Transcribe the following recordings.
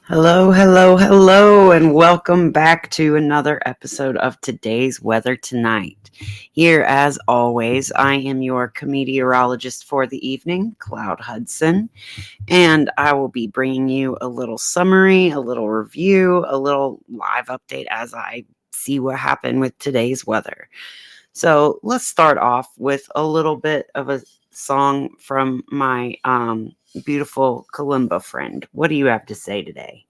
Hello, hello, hello, and welcome back to another episode of Today's Weather Tonight. Here, as always, I am your meteorologist for the evening, Cloud Hudson, and I will be bringing you a little summary, a little review, a little live update as I see what happened with today's weather. So let's start off with a little bit of a song from my beautiful kalimba friend. What do you have to say today?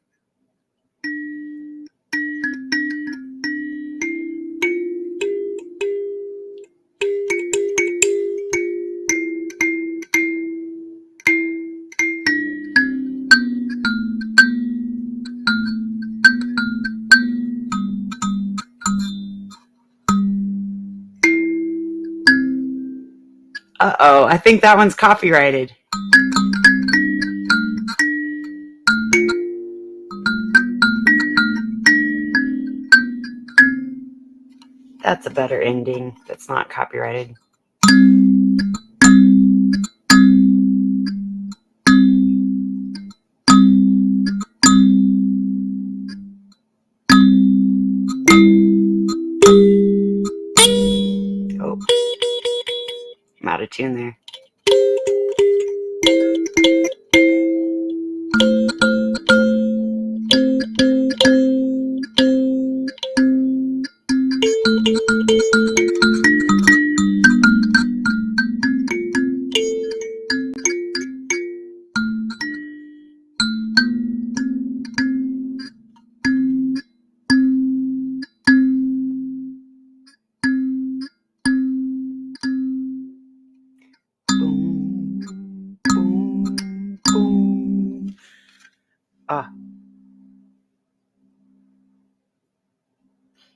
Uh-oh, I think that one's copyrighted. That's a better ending. That's not copyrighted. Oh, I'm out of tune there. Boom, boom, boom.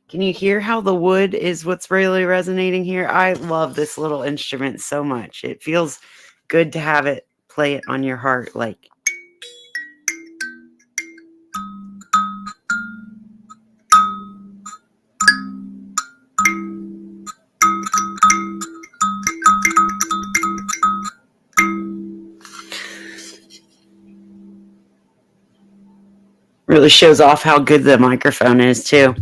Can you hear how the wood is what's really resonating here? I love this little instrument so much. It feels good to have it play it on your heart. Like, really shows off how good the microphone is too.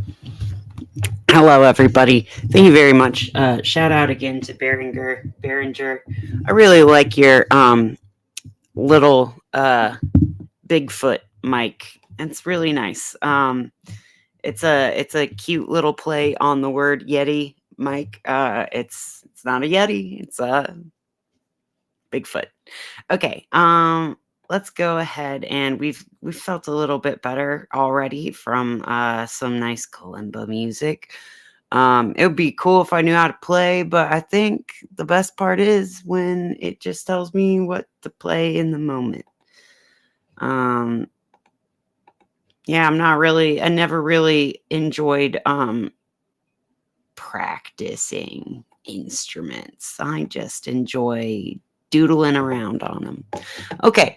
Hello, everybody. Thank you very much. Shout out again to Behringer. I really like your little Bigfoot mic. It's really nice. It's a cute little play on the word Yeti mic. It's not a Yeti. It's a Bigfoot. Okay. Let's go ahead, and we've felt a little bit better already from some nice kalimba music. It would be cool if I knew how to play, but I think the best part is when it just tells me what to play in the moment. Yeah, I never really enjoyed practicing instruments. I just enjoy doodling around on them. Okay.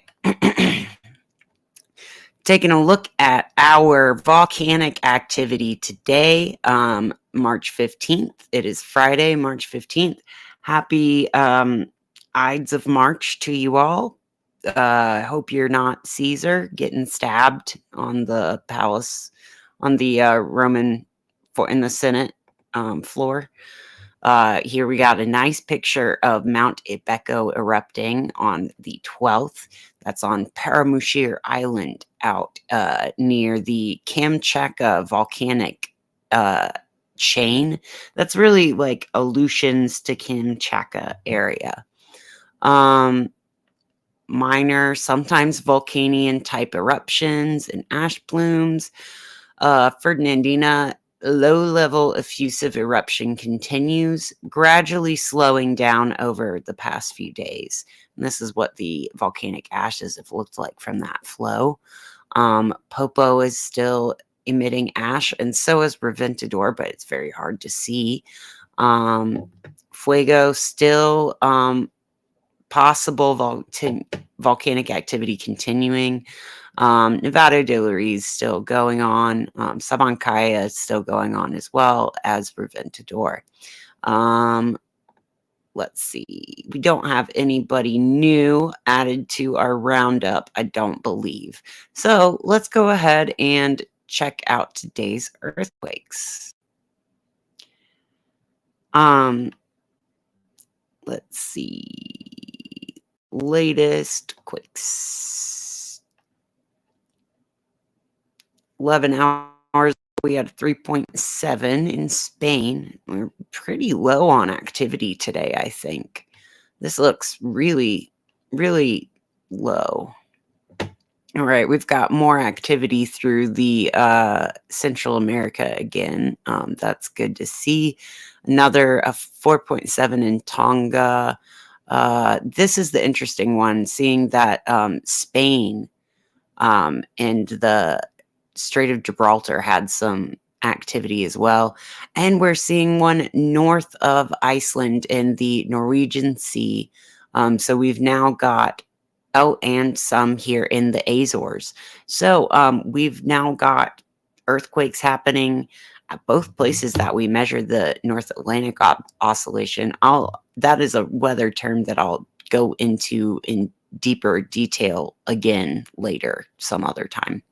Taking a look at our volcanic activity today, March 15th. It is Friday, March 15th. Happy Ides of March to you all. Hope you're not Caesar getting stabbed on the palace, on the Roman, in the Senate floor. Here we got a nice picture of Mount Ibeco erupting on the 12th. That's on Paramushir Island out near the Kamchatka volcanic chain. That's really like Aleutians to Kamchatka area. Minor, sometimes volcanian type eruptions and ash plumes. Ferdinandina, low-level effusive eruption continues, gradually slowing down over the past few days. And this is what the volcanic ashes have looked like from that flow. Popo is still emitting ash, and so is Reventador, but it's very hard to see. Fuego still possible volcanic activity continuing. Nevado de Luis is still going on. Sabancaya is still going on as well as Reventador. let's see. We don't have anybody new added to our roundup, I don't believe. So let's go ahead and check out today's earthquakes. Let's see. Latest quakes. 11 hours, we had 3.7 in Spain. We're pretty low on activity today, I think. This looks really, really low. All right, we've got more activity through the Central America again. That's good to see. Another 4.7 in Tonga. This is the interesting one, seeing that Spain and the Strait of Gibraltar had some activity as well. And we're seeing one north of Iceland in the Norwegian Sea. So we've now got, and some here in the Azores. So we've now got earthquakes happening at both places that we measure the North Atlantic oscillation. That is a weather term that I'll go into in deeper detail again later, some other time.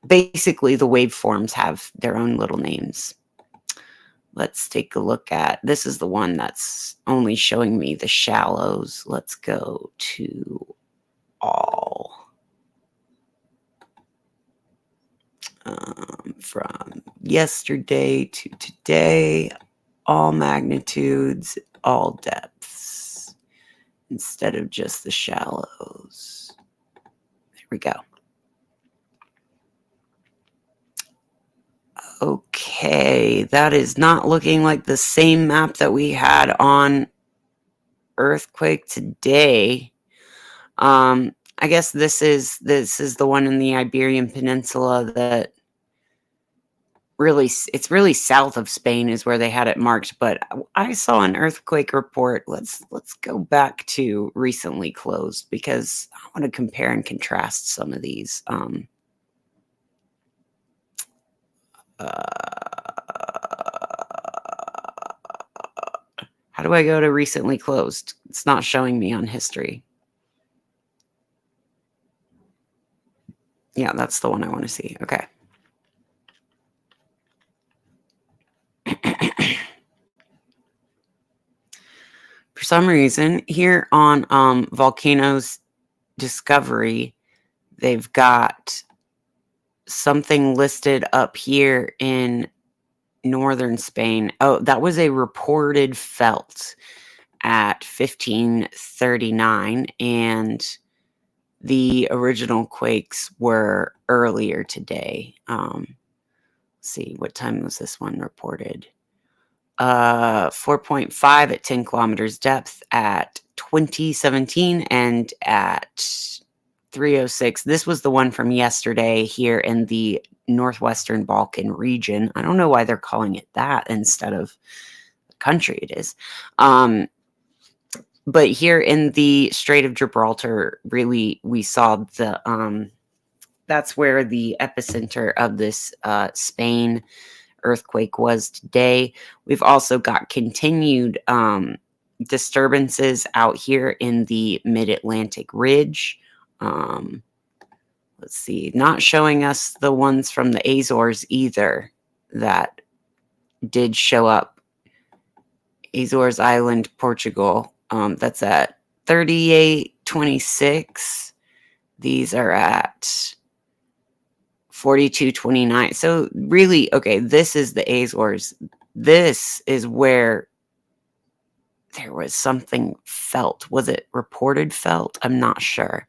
Basically, the waveforms have their own little names. Let's take a look at, this is the one that's only showing me the shallows. Let's go to all. From yesterday to today, all magnitudes, all depths, instead of just the shallows. There we go. Okay, that is not looking like the same map that we had on earthquake today. I guess this is the one in the Iberian Peninsula that really, it's really south of Spain is where they had it marked, but I saw an earthquake report. Let's go back to recently closed because I want to compare and contrast some of these. How do I go to recently closed? It's not showing me on history. Yeah, that's the one I want to see. Okay. For some reason, here on Volcanoes Discovery, they've got something listed up here in northern Spain. Oh, that was a reported felt at 1539, and the original quakes were earlier today. Let's see, what time was this one reported? 4.5 at 10 kilometers depth at 2017 and at 306. This was the one from yesterday here in the Northwestern Balkan region. I don't know why they're calling it that instead of the country it is. But here in the Strait of Gibraltar, really, we saw the, that's where the epicenter of this Spain earthquake was today. We've also got continued disturbances out here in the mid-Atlantic ridge. Let's see, not showing us the ones from the Azores either that did show up. Azores Island, Portugal. That's at 3826. These are at 4229. So really, okay, this is the Azores. This is where there was something felt. Was it reported felt? I'm not sure.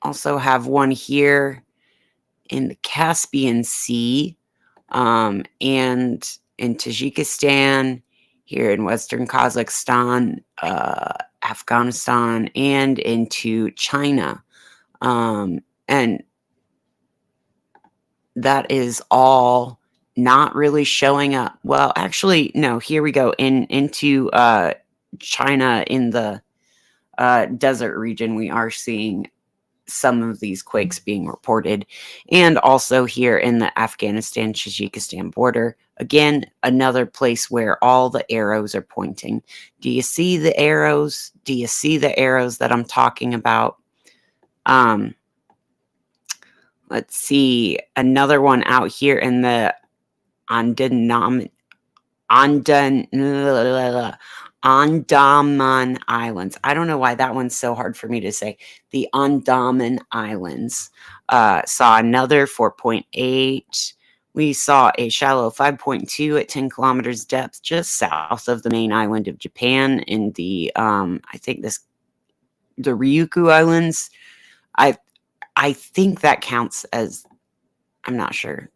Also have one here in the Caspian Sea, and in Tajikistan, here in Western Kazakhstan, Afghanistan, and into China. And that is all not really showing up. Well, actually, no, here we go. Into China in the desert region, we are seeing some of these quakes being reported, and also here in the Afghanistan Tajikistan border. Again, another place where all the arrows are pointing. Do you see the arrows? Do you see the arrows that I'm talking about? Let's see, another one out here in the Andaman Andaman Islands. I don't know why that one's so hard for me to say. The Andaman Islands saw another 4.8. We saw a shallow 5.2 at 10 kilometers depth, just south of the main island of Japan in the I think the Ryukyu Islands. I think that counts as, I'm not sure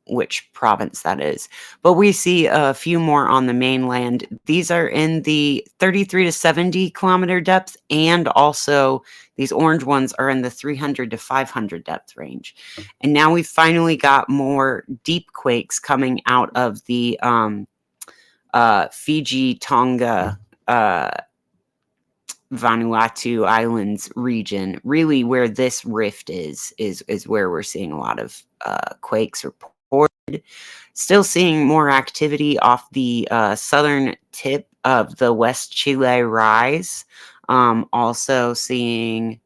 which province that is, but we see a few more on the mainland. These are in the 33 to 70 kilometer depth, and also these orange ones are in the 300 to 500 depth range. And now we've finally got more deep quakes coming out of the Fiji, Tonga, Vanuatu Islands region. Really, where this rift is where we're seeing a lot of quakes reported. Still seeing more activity off the southern tip of the West Chile Rise. Also seeing,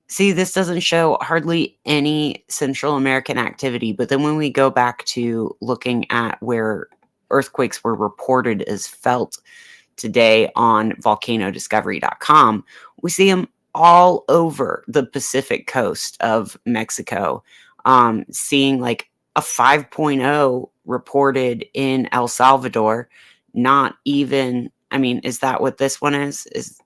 see, this doesn't show hardly any Central American activity, but then when we go back to looking at where earthquakes were reported as felt today on volcanodiscovery.com, we see them all over the Pacific coast of Mexico. Seeing like a 5.0 reported in El Salvador. Not even, I mean, is that what this one is? Is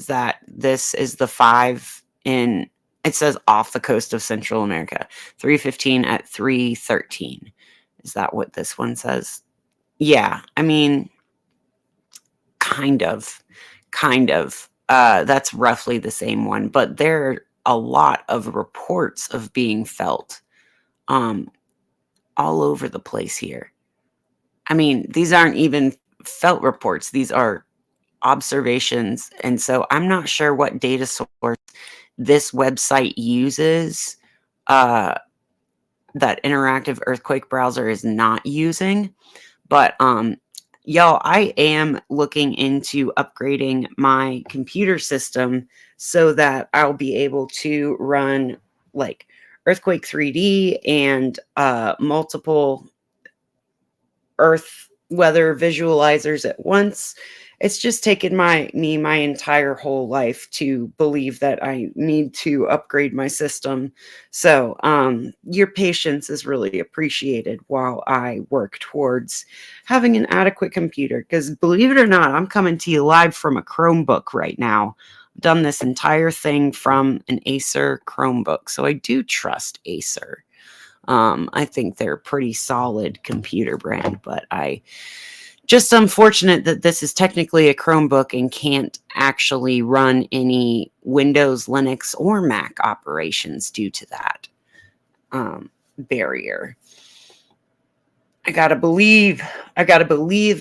that this is the 5 in, it says off the coast of Central America, 315 at 313. Is that what this one says? Yeah, I mean, kind of. That's roughly the same one, but there are a lot of reports of being felt all over the place here. I mean, these aren't even felt reports. These are observations. And so I'm not sure what data source this website uses, that interactive earthquake browser is not using. But y'all, I am looking into upgrading my computer system so that I'll be able to run like Earthquake 3D and multiple Earth weather visualizers at once. It's just taken me my entire whole life to believe that I need to upgrade my system. So your patience is really appreciated while I work towards having an adequate computer. Because believe it or not, I'm coming to you live from a Chromebook right now. I've done this entire thing from an Acer Chromebook. So I do trust Acer. I think they're a pretty solid computer brand, but just unfortunate that this is technically a Chromebook and can't actually run any Windows, Linux, or Mac operations due to that barrier. I gotta believe,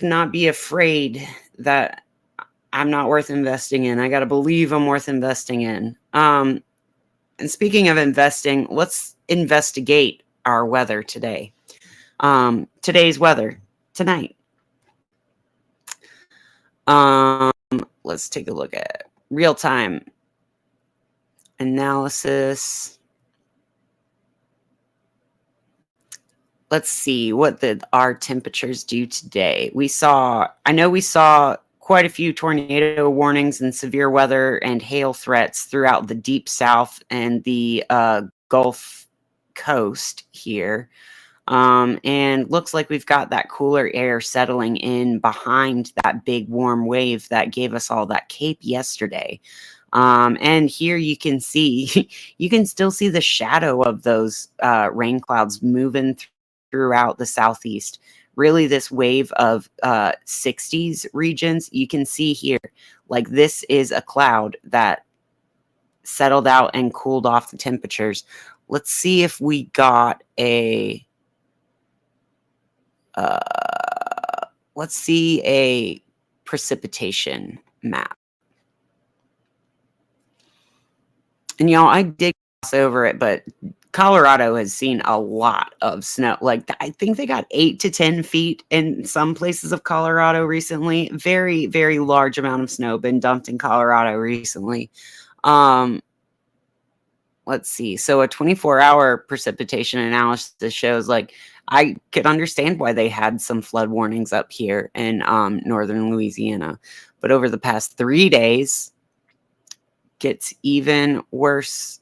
not be afraid that I'm not worth investing in. I gotta believe I'm worth investing in. And speaking of investing, let's investigate our weather today. Today's weather tonight. Let's take a look at real-time analysis. Let's see, what did our temperatures do today? I know we saw quite a few tornado warnings and severe weather and hail threats throughout the deep south and the Gulf Coast here. And looks like we've got that cooler air settling in behind that big warm wave that gave us all that cape yesterday. And here you can see, you can still see the shadow of those rain clouds moving throughout the southeast. Really, this wave of 60s regions, you can see here, like this is a cloud that settled out and cooled off the temperatures. Let's see if we got let's see a precipitation map. And y'all, I did gloss over it, but Colorado has seen a lot of snow. Like, I think they got 8 to 10 feet in some places of Colorado recently. Very, very large amount of snow been dumped in Colorado recently. Um, let's see. So a 24-hour precipitation analysis shows, like, I could understand why they had some flood warnings up here in northern Louisiana. But over the past 3 days, gets even worse.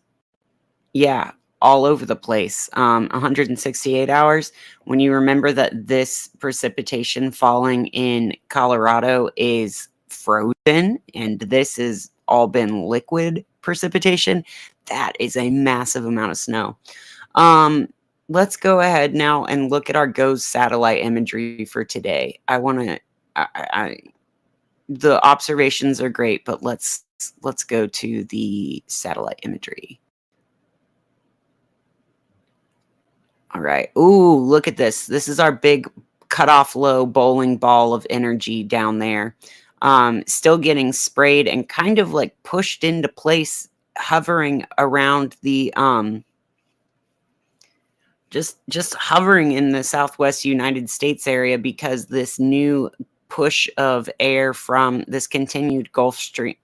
Yeah, all over the place. 168 hours. When you remember that this precipitation falling in Colorado is frozen and this has all been liquid precipitation, that is a massive amount of snow. Let's go ahead now and look at our GOES satellite imagery for today. The observations are great, but let's go to the satellite imagery. All right. Ooh, look at this. This is our big cutoff low bowling ball of energy down there. Still getting sprayed and kind of like pushed into place, hovering around the just hovering in the Southwest United States area, because this new push of air from this continued Gulf Stream,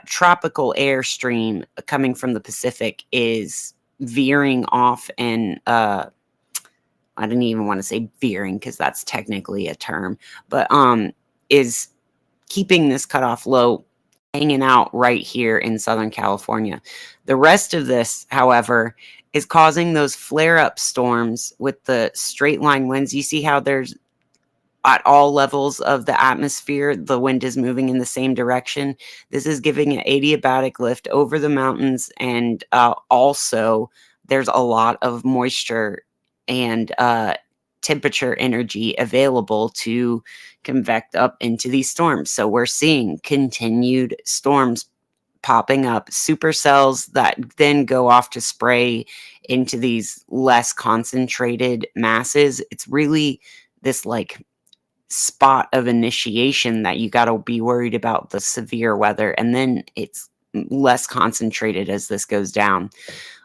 tropical air stream coming from the Pacific is veering off, and I didn't even want to say veering because that's technically a term, but is keeping this cutoff low hanging out right here in Southern California. The rest of this, however, is causing those flare-up storms with the straight line winds. You see how there's at all levels of the atmosphere, the wind is moving in the same direction. This is giving an adiabatic lift over the mountains, and also there's a lot of moisture and temperature energy available to convect up into these storms. So we're seeing continued storms popping up, supercells that then go off to spray into these less concentrated masses. It's really this like spot of initiation that you got to be worried about the severe weather, and then it's less concentrated as this goes down.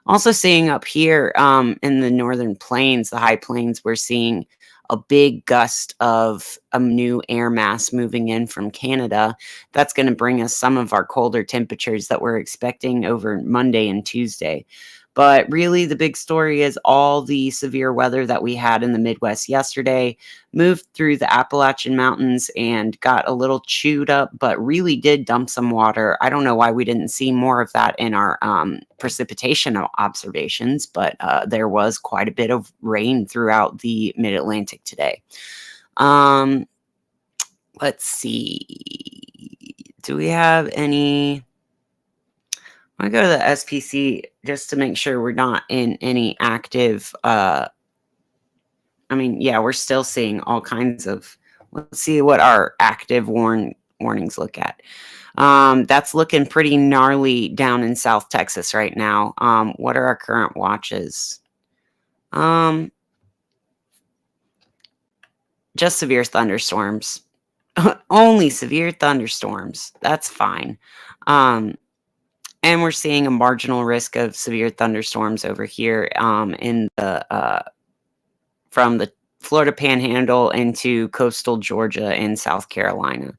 Also seeing up here in the northern plains, the high plains, we're seeing a big gust of a new air mass moving in from Canada. That's going to bring us some of our colder temperatures that we're expecting over Monday and Tuesday. But really, the big story is all the severe weather that we had in the Midwest yesterday moved through the Appalachian Mountains and got a little chewed up, but really did dump some water. I don't know why we didn't see more of that in our precipitation observations, but there was quite a bit of rain throughout the Mid-Atlantic today. Let's see. Do we have any... I go to the SPC just to make sure we're not in any active, we're still seeing all kinds of, let's see what our active warnings look at. That's looking pretty gnarly down in South Texas right now. What are our current watches? Just severe thunderstorms. Only severe thunderstorms. That's fine. And we're seeing a marginal risk of severe thunderstorms over here in the from the Florida Panhandle into coastal Georgia and South Carolina.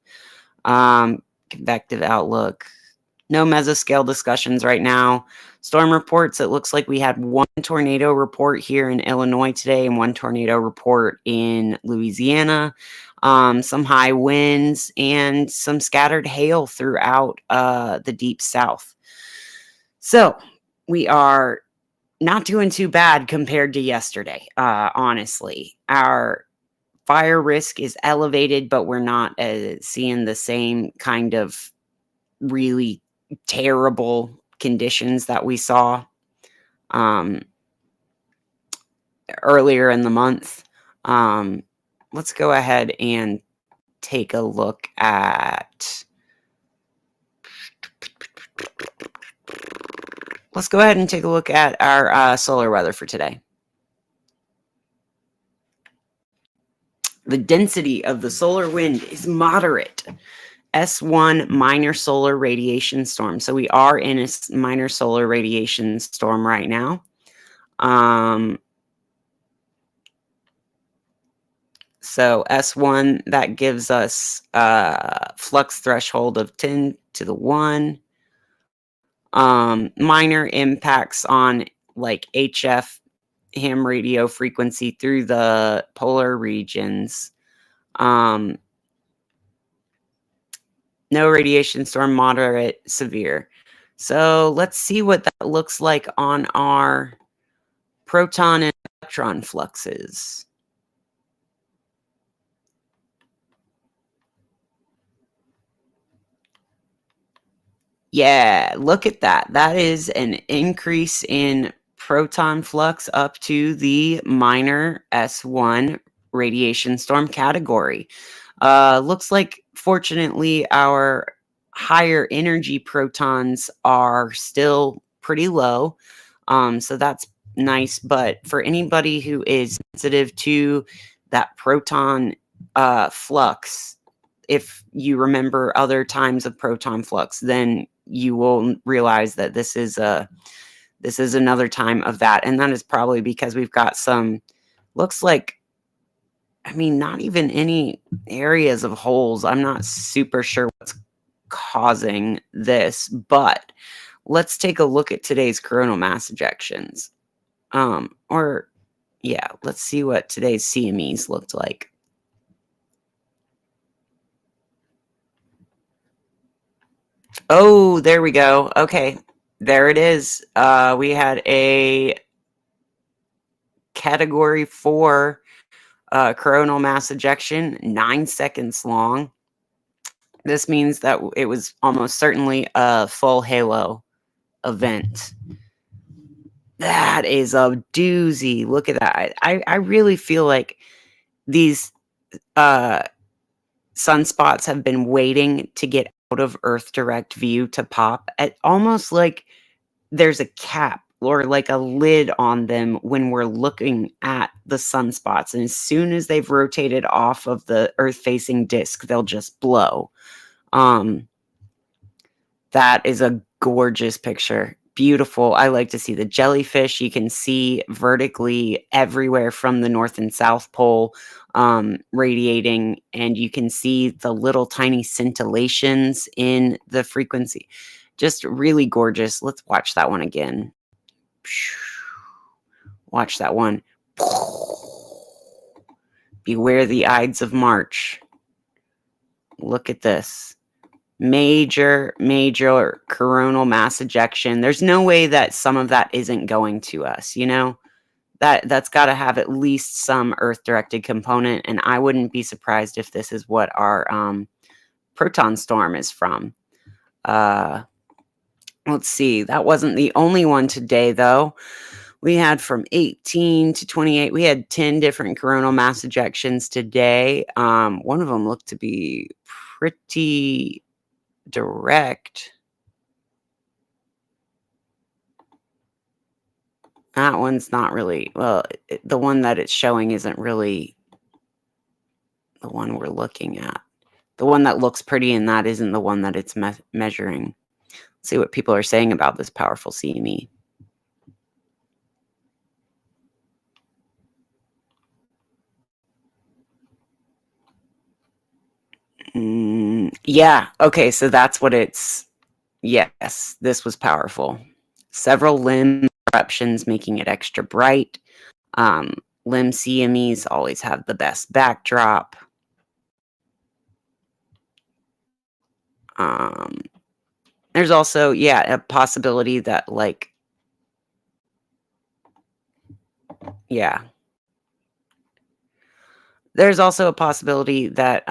Convective outlook. No mesoscale discussions right now. Storm reports, it looks like we had one tornado report here in Illinois today and one tornado report in Louisiana. Some high winds and some scattered hail throughout the deep south. So we are not doing too bad compared to yesterday, honestly. Our fire risk is elevated, but we're not seeing the same kind of really terrible conditions that we saw earlier in the month. Let's go ahead and take a look at... Let's go ahead and take a look at our solar weather for today. The density of the solar wind is moderate. S1 minor solar radiation storm. So we are in a minor solar radiation storm right now. So S1, that gives us flux threshold of 10 to the 1. Minor impacts on like HF ham radio frequency through the polar regions. No radiation storm, moderate, severe. So let's see what that looks like on our proton and electron fluxes. Yeah, look at that. That is an increase in proton flux up to the minor S1 radiation storm category. Looks like, fortunately, our higher energy protons are still pretty low. So that's nice. But for anybody who is sensitive to that proton flux, if you remember other times of proton flux, then you will realize that this is another time of that. And that is probably because we've got some, looks like, I mean, not even any areas of holes. I'm not super sure what's causing this, but let's take a look at today's coronal mass ejections. Let's see what today's CMEs looked like. Oh, there we go. Okay, there it is. We had a category 4 coronal mass ejection, 9 seconds long. This means that it was almost certainly a full halo event. That is a doozy. Look at that. I really feel like these sunspots have been waiting to get out of Earth direct view to pop, at almost like there's a cap or like a lid on them when we're looking at the sunspots. And as soon as they've rotated off of the Earth facing disk, they'll just blow. That is a gorgeous picture. Beautiful. I like to see the jellyfish. You can see vertically everywhere from the North and South Pole radiating, and you can see the little tiny scintillations in the frequency. Just really gorgeous. Let's watch that one again. Watch that one. Beware the Ides of March. Look at this. Major coronal mass ejection. There's no way that some of that isn't going to us, you know? That's got to have at least some Earth-directed component, and I wouldn't be surprised if this is what our proton storm is from. Let's see. That wasn't the only one today, though. We had from 18 to 28. We had 10 different coronal mass ejections today. One of them looked to be pretty direct. That one's not really, well, the one that it's showing isn't really the one we're looking at. The one that looks pretty in that isn't the one that it's measuring. Let's see what people are saying about this powerful CME. Yeah, okay, so that's what it's, yes, this was powerful. Several limb eruptions making it extra bright. Limb CMEs always have the best backdrop. There's also, a possibility that, like, there's also a possibility that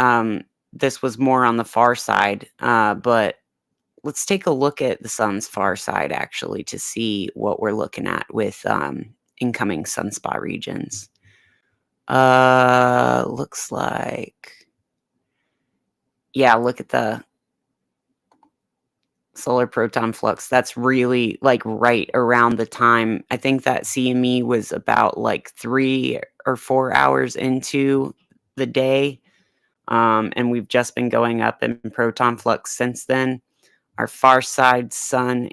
this was more on the far side, but let's take a look at the sun's far side, actually, to see what we're looking at with incoming sunspot regions. Looks like, look at the solar proton flux. That's really like right around the time. I think that CME was about like 3 or 4 hours into the day. And we've just been going up in proton flux since then. Our far side sun,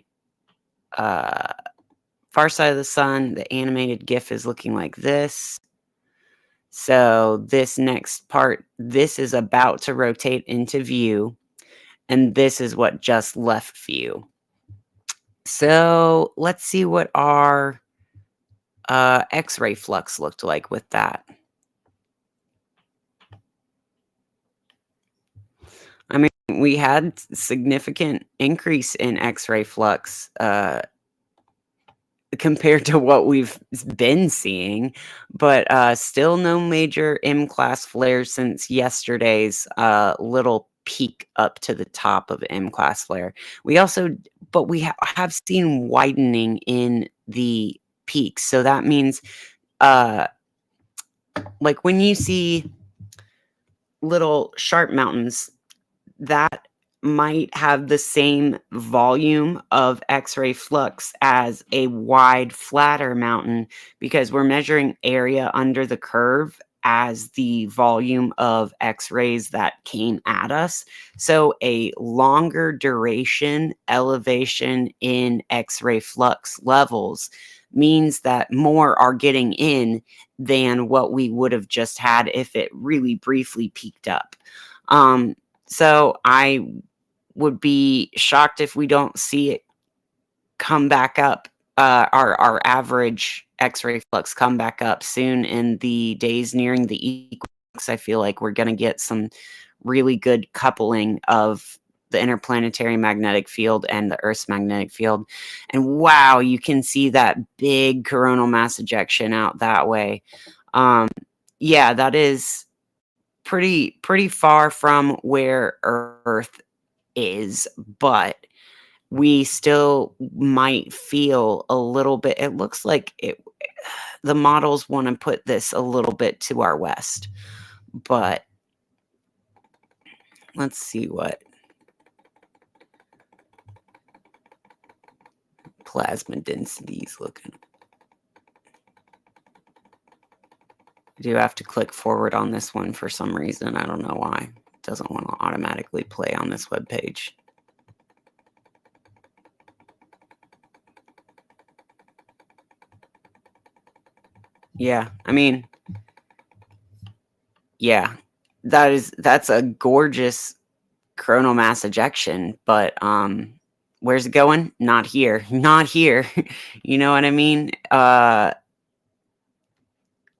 uh, far side of the sun, the animated GIF is looking like this. So this next part, this is about to rotate into view, and this is what just left view. So let's see what our X-ray flux looked like with that. I mean, we had significant increase in X-ray flux compared to what we've been seeing, but still no major M-class flares since yesterday's little peak up to the top of M-class flare. We also, but we have seen widening in the peaks. So that means, like when you see little sharp mountains, that might have the same volume of X-ray flux as a wide, flatter mountain because we're measuring area under the curve as the volume of X-rays that came at us. So a longer duration elevation in X-ray flux levels means that more are getting in than what we would have just had if it really briefly peaked up. So I would be shocked if we don't see it come back up, our average X-ray flux come back up soon in the days nearing the equinox. I feel like we're going to get some really good coupling of the interplanetary magnetic field and the Earth's magnetic field. And wow, you can see that big coronal mass ejection out that way. Yeah, that is pretty far from where Earth is, but we still might feel a little bit. It looks like the models want to put this a little bit to our west, but let's see what plasma density is looking. I do have to click forward on this one for some reason. I don't know why. It doesn't want to automatically play on this web page. Yeah, I mean, yeah, that's a gorgeous coronal mass ejection, but where's it going? Not here. Not here. You know what I mean?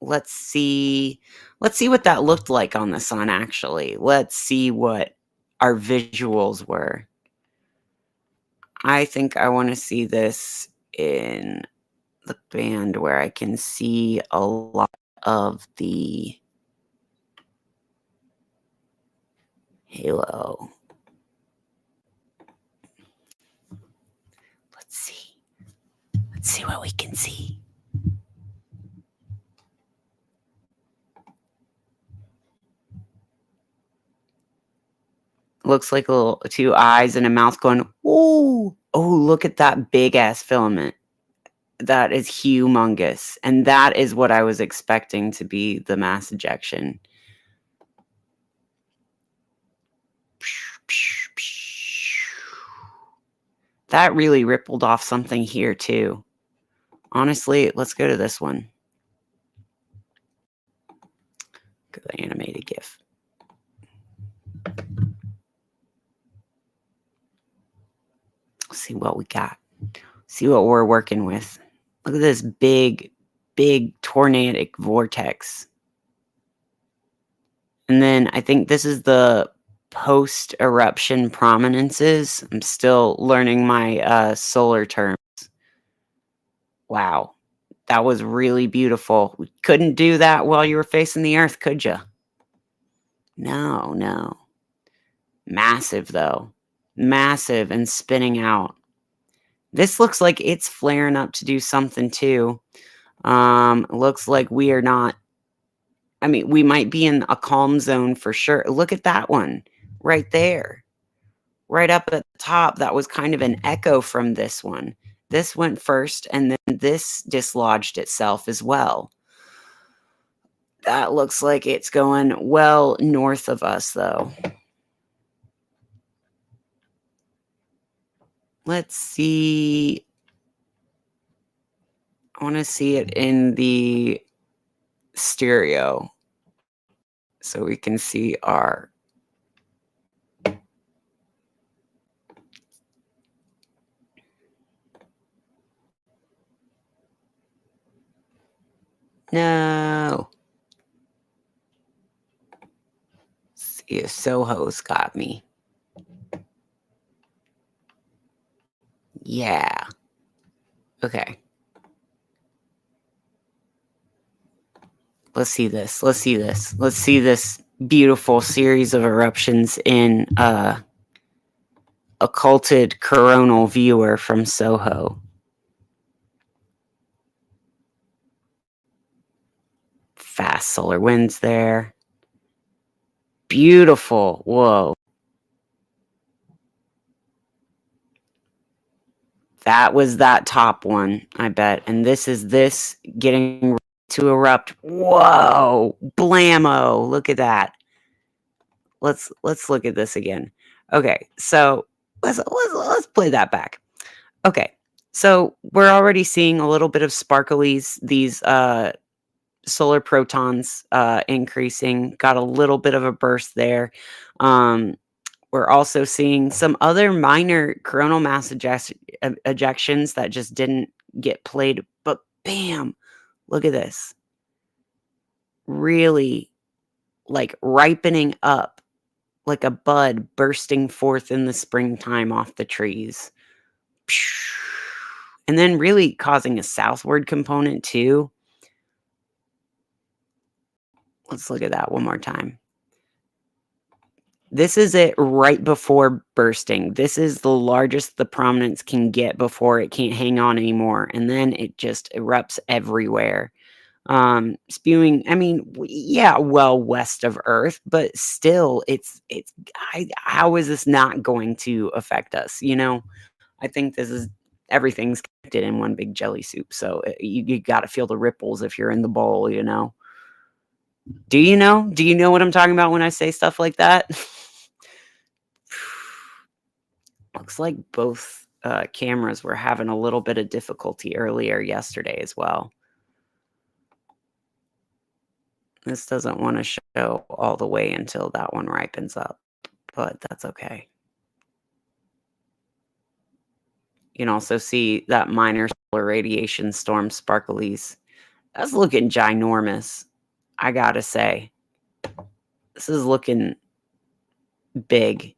Let's see what that looked like on the sun actually. Let's see what our visuals were. I think I want to see this in the band where I can see a lot of the halo. Let's see what we can see. Looks like two eyes and a mouth going, "Ooh, oh, look at that big ass filament." That is humongous. And that is what I was expecting to be the mass ejection. That really rippled off something here too. Honestly, let's go to this one. Go to the animated GIF. See what we got. See what we're working with. Look at this big tornadic vortex. And then I think this is the post-eruption prominences. I'm still learning my solar terms. Wow. That was really beautiful. We couldn't do that while you were facing the Earth, could you? No. Massive, though. Massive and spinning out. This looks like it's flaring up to do something, too. Looks like we are not... I mean, we might be in a calm zone for sure. Look at that one right there. Right up at the top. That was kind of an echo from this one. This went first, and then this dislodged itself as well. That looks like it's going well north of us, though. Let's see. I want to see it in the stereo so we can see our... No. Let's see if Soho's got me. Yeah. Okay. Let's see this. Let's see this. Let's see this beautiful series of eruptions in occulted coronal viewer from Soho. Fast solar winds there. Beautiful. Whoa. That was that top one, I bet. And this is this getting to erupt. Whoa. Blammo. Look at that. Let's look at this again. Okay, so let's play that back. Okay, so we're already seeing a little bit of sparklies, these solar protons increasing. Got a little bit of a burst there. We're also seeing some other minor coronal mass ejections that just didn't get played. But bam, look at this. Really like ripening up like a bud bursting forth in the springtime off the trees. And then really causing a southward component too. Let's look at that one more time. This is it right before bursting. This is the largest the prominence can get before it can't hang on anymore. And then it just erupts everywhere. Spewing, I mean, yeah, well west of Earth, but still, how is this not going to affect us? You know, I think everything's connected in one big jelly soup. So you got to feel the ripples if you're in the bowl, you know. Do you know? Do you know what I'm talking about when I say stuff like that? Looks like both cameras were having a little bit of difficulty earlier yesterday as well. This doesn't want to show all the way until that one ripens up, but that's okay. You can also see that minor solar radiation storm sparklies. That's looking ginormous, I gotta say. This is looking big.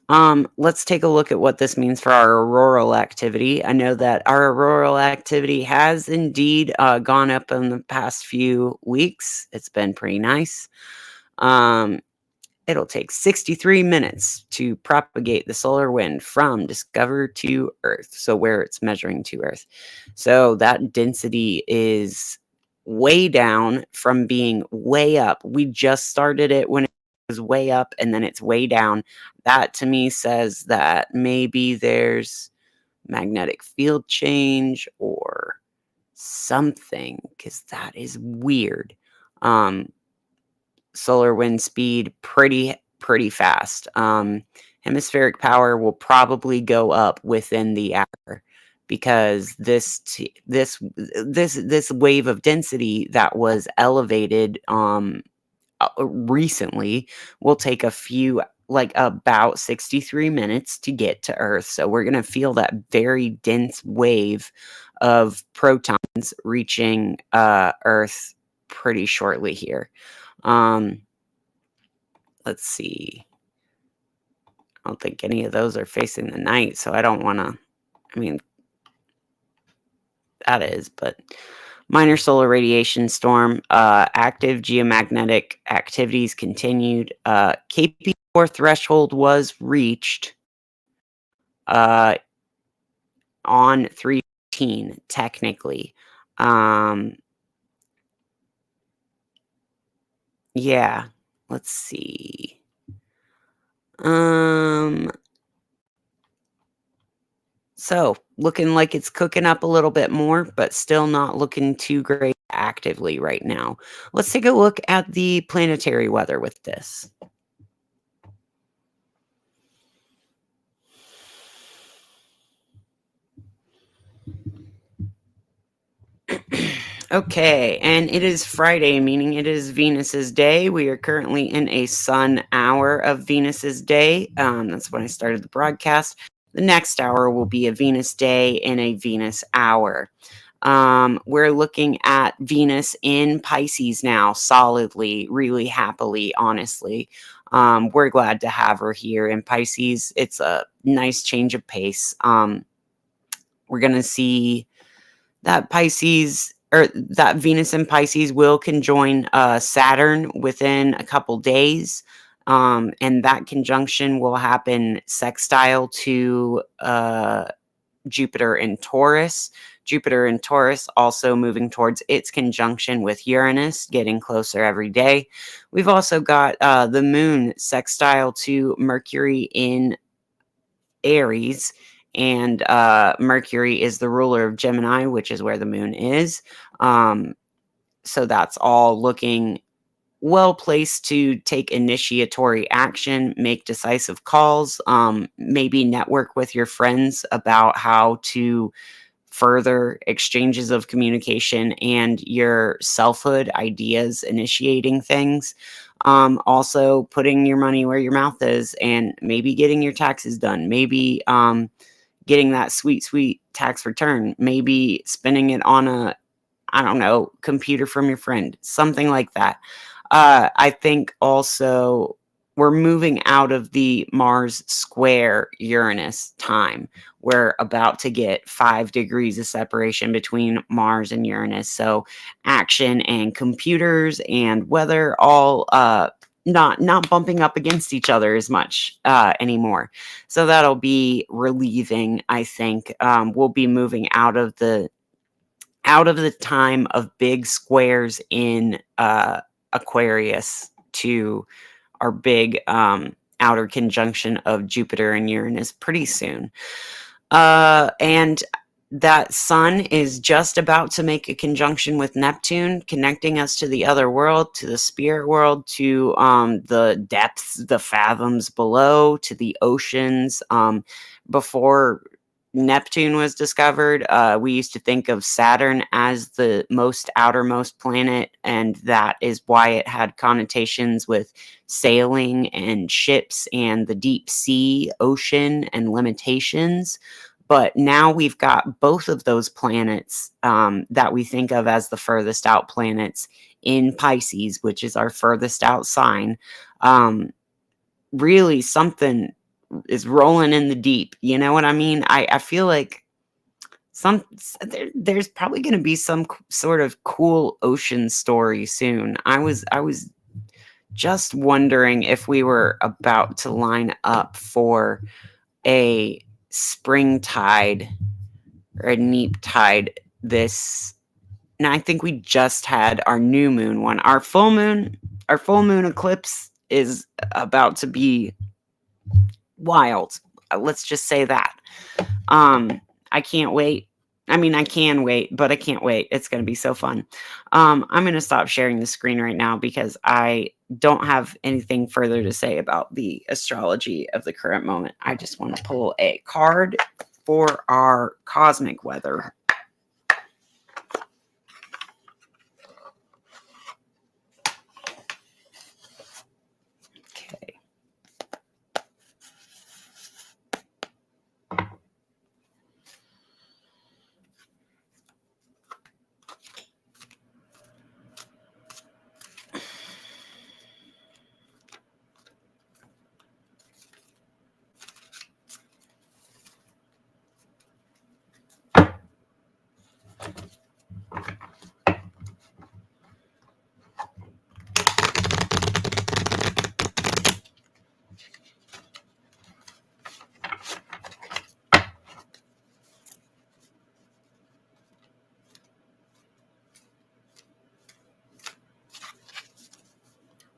Let's take a look at what this means for our auroral activity. I know that our auroral activity has indeed gone up in the past few weeks. It's been pretty nice. It'll take 63 minutes to propagate the solar wind from discover to Earth. So where it's measuring to Earth. So that density is way down from being way up. We just started it when it was way up and then it's way down. That to me says that maybe there's magnetic field change or something, because that is weird. Solar wind speed pretty fast. Hemispheric power will probably go up within the hour because this wave of density that was elevated recently will take about 63 minutes to get to Earth. So we're going to feel that very dense wave of protons reaching Earth pretty shortly here. Let's see. I don't think any of those are facing the night, so I don't want to, I mean, that is, but minor solar radiation storm, active geomagnetic activities continued. KP4 threshold was reached on 315, technically. Yeah, let's see. So, looking like it's cooking up a little bit more, but still not looking too great actively right now. Let's take a look at the planetary weather with this. Okay, and it is Friday, meaning it is Venus's day. We are currently in a sun hour of Venus's day. That's when I started the broadcast. The next hour will be a Venus day and a Venus hour. We're looking at Venus in Pisces now, solidly, really happily, honestly. We're glad to have her here in Pisces. It's a nice change of pace. We're going to see that Pisces or that Venus in Pisces will conjoin Saturn within a couple days. And that conjunction will happen sextile to Jupiter in Taurus. Jupiter in Taurus also moving towards its conjunction with Uranus, getting closer every day. We've also got the moon sextile to Mercury in Aries, and Mercury is the ruler of Gemini, which is where the moon is. Um, so that's all looking well placed to take initiatory action, make decisive calls, maybe network with your friends about how to further exchanges of communication and your selfhood ideas, initiating things. Also putting your money where your mouth is and maybe getting your taxes done, maybe getting that sweet tax return, maybe spending it on a, I don't know, computer from your friend, something like that. I think also we're moving out of the Mars square Uranus time. We're about to get 5 degrees of separation between Mars and Uranus. So action and computers and weather all not bumping up against each other as much anymore. So that'll be relieving, I think. We'll be moving out of the time of big squares in Aquarius to our big outer conjunction of Jupiter and Uranus pretty soon. And that sun is just about to make a conjunction with Neptune, connecting us to the other world, to the spirit world, to the depths, the fathoms below, to the oceans. Before Neptune was discovered, we used to think of Saturn as the most outermost planet, and that is why it had connotations with sailing and ships and the deep sea, ocean, and limitations. But now we've got both of those planets that we think of as the furthest out planets in Pisces, which is our furthest out sign. Really, something is rolling in the deep. You know what I mean? I feel like there's probably going to be some sort of cool ocean story soon. I was just wondering if we were about to line up for a spring tide or a neap tide this. And I think we just had our new moon one. Our full moon eclipse is about to be wild. Let's just say that. I can't wait. I mean, I can wait, but I can't wait. It's going to be so fun. I'm going to stop sharing the screen right now because I don't have anything further to say about the astrology of the current moment. I just want to pull a card for our cosmic weather. Okay.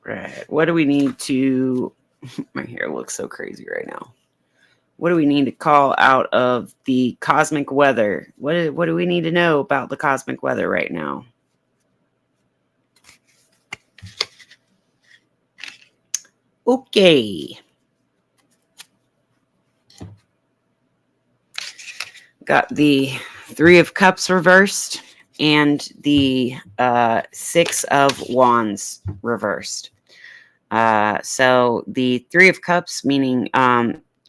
Right. What do we need to... My hair looks so crazy right now. What do we need to call out of the cosmic weather? What do we need to know about the cosmic weather right now? Okay. Got the Three of Cups reversed and the Six of Wands reversed. So the Three of Cups, meaning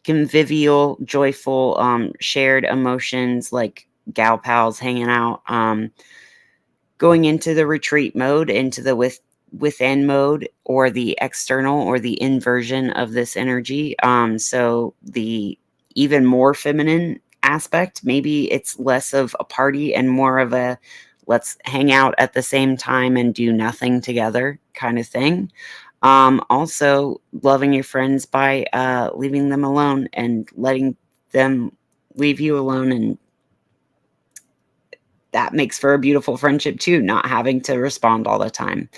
convivial, joyful, shared emotions like gal pals hanging out, going into the retreat mode, into the within mode, or the external or the inversion of this energy. So the even more feminine aspect, maybe it's less of a party and more of a let's hang out at the same time and do nothing together kind of thing. Also loving your friends by leaving them alone and letting them leave you alone, and that makes for a beautiful friendship too, not having to respond all the time.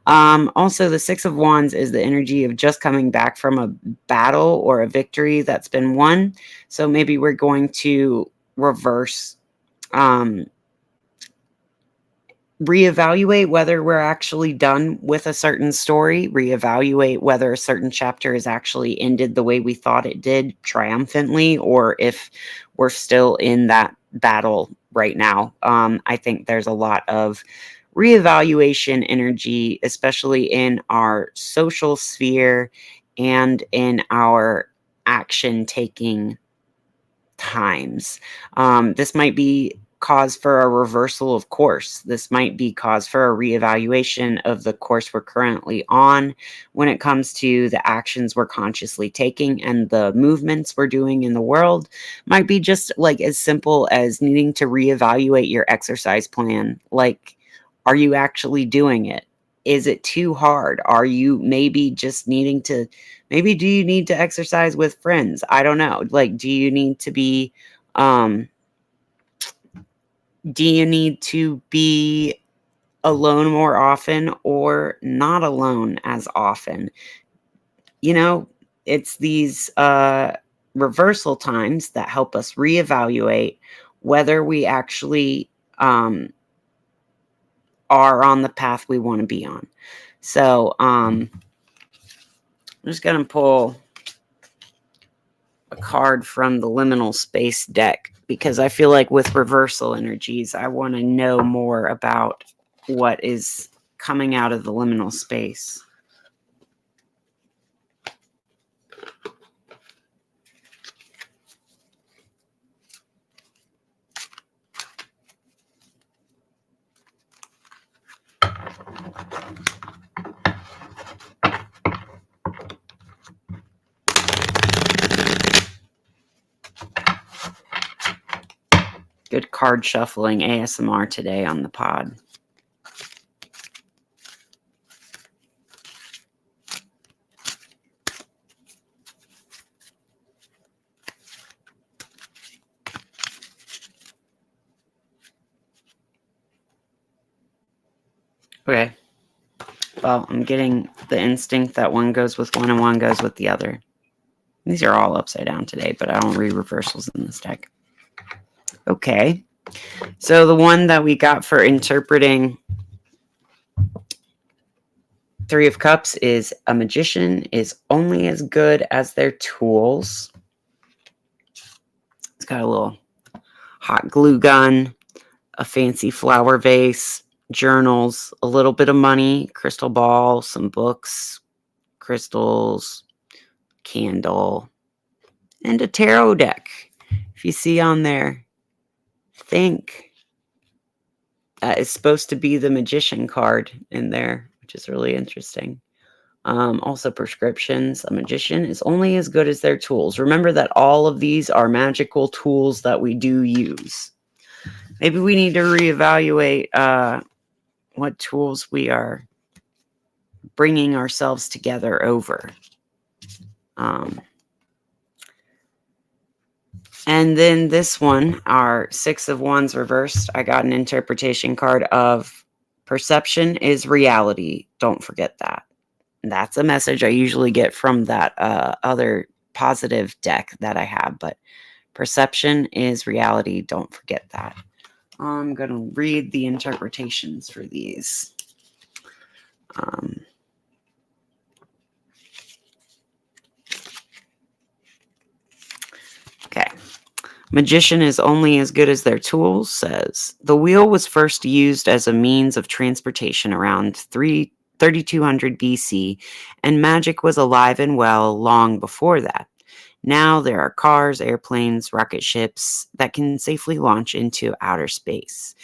Also, the Six of Wands is the energy of just coming back from a battle or a victory that's been won. So maybe we're going to reverse, reevaluate whether we're actually done with a certain story, reevaluate whether a certain chapter is actually ended the way we thought it did, triumphantly, or if we're still in that battle right now. I think there's a lot of reevaluation energy, especially in our social sphere and in our action taking times. This might be cause for a reversal of course. This might be cause for a reevaluation of the course we're currently on when it comes to the actions we're consciously taking, and the movements we're doing in the world might be just like as simple as needing to reevaluate your exercise plan. Like, are you actually doing it? Is it too hard? Are you maybe just needing to, maybe do you need to exercise with friends? I don't know. Like, do you need to be alone more often or not alone as often? You know, it's these reversal times that help us reevaluate whether we actually are on the path we want to be on. So I'm just going to pull a card from the liminal space deck, because I feel like with reversal energies, I want to know more about what is coming out of the liminal space. Good card shuffling ASMR today on the pod. Okay. Well, I'm getting the instinct that one goes with one and one goes with the other. These are all upside down today, but I don't read reversals in this deck. Okay. So the one that we got for interpreting Three of Cups is a magician is only as good as their tools. It's got a little hot glue gun, a fancy flower vase, journals, a little bit of money, crystal ball, some books, crystals, candle, and a tarot deck. If you see on there, think that is supposed to be the magician card in there, which is really interesting. Also prescriptions. A magician is only as good as their tools. Remember that all of these are magical tools that we do use. Maybe we need to reevaluate what tools we are bringing ourselves together over. And then this one, our Six of Wands reversed, I got an interpretation card of perception is reality. Don't forget that. That's a message I usually get from that other positive deck that I have, but perception is reality. Don't forget that. I'm going to read the interpretations for these. Okay. Magician is only as good as their tools says, the wheel was first used as a means of transportation around 3200 BC, and magic was alive and well long before that. Now there are cars, airplanes, rocket ships that can safely launch into outer space.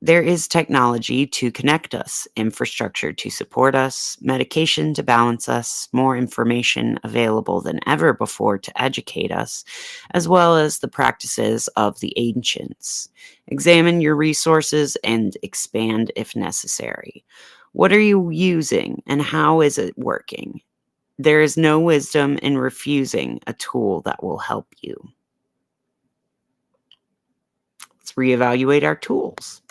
There is technology to connect us, infrastructure to support us, medication to balance us, more information available than ever before to educate us, as well as the practices of the ancients. Examine your resources and expand if necessary. What are you using and how is it working? There is no wisdom in refusing a tool that will help you. Let's reevaluate our tools,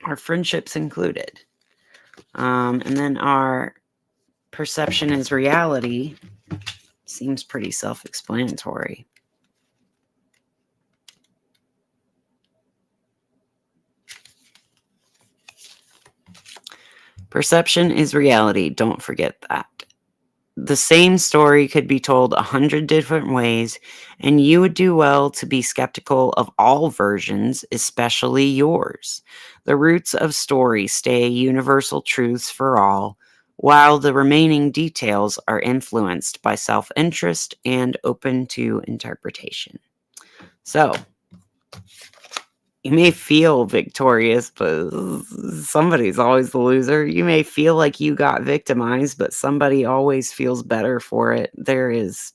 our friendships included. And then our perception is reality. Seems pretty self-explanatory. Perception is reality. Don't forget that. The same story could be told 100 different ways, and you would do well to be skeptical of all versions, especially yours. The roots of story stay universal truths for all, while the remaining details are influenced by self-interest and open to interpretation. So, you may feel victorious, but somebody's always the loser. You may feel like you got victimized, but somebody always feels better for it. There is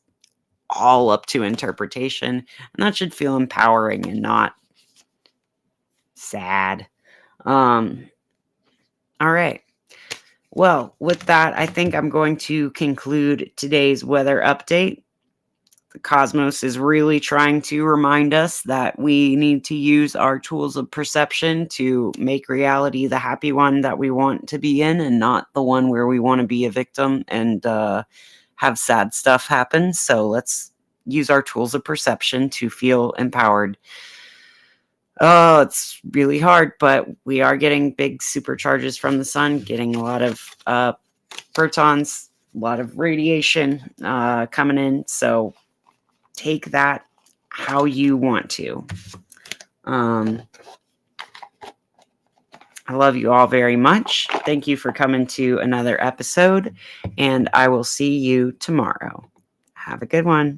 all up to interpretation, and that should feel empowering and not sad. All right. Well, with that, I think I'm going to conclude today's weather update. The cosmos is really trying to remind us that we need to use our tools of perception to make reality the happy one that we want to be in, and not the one where we want to be a victim and have sad stuff happen. So let's use our tools of perception to feel empowered. Oh, it's really hard, but we are getting big supercharges from the sun, getting a lot of protons, a lot of radiation coming in. So take that how you want to. I love you all very much. Thank you for coming to another episode, and I will see you tomorrow. Have a good one.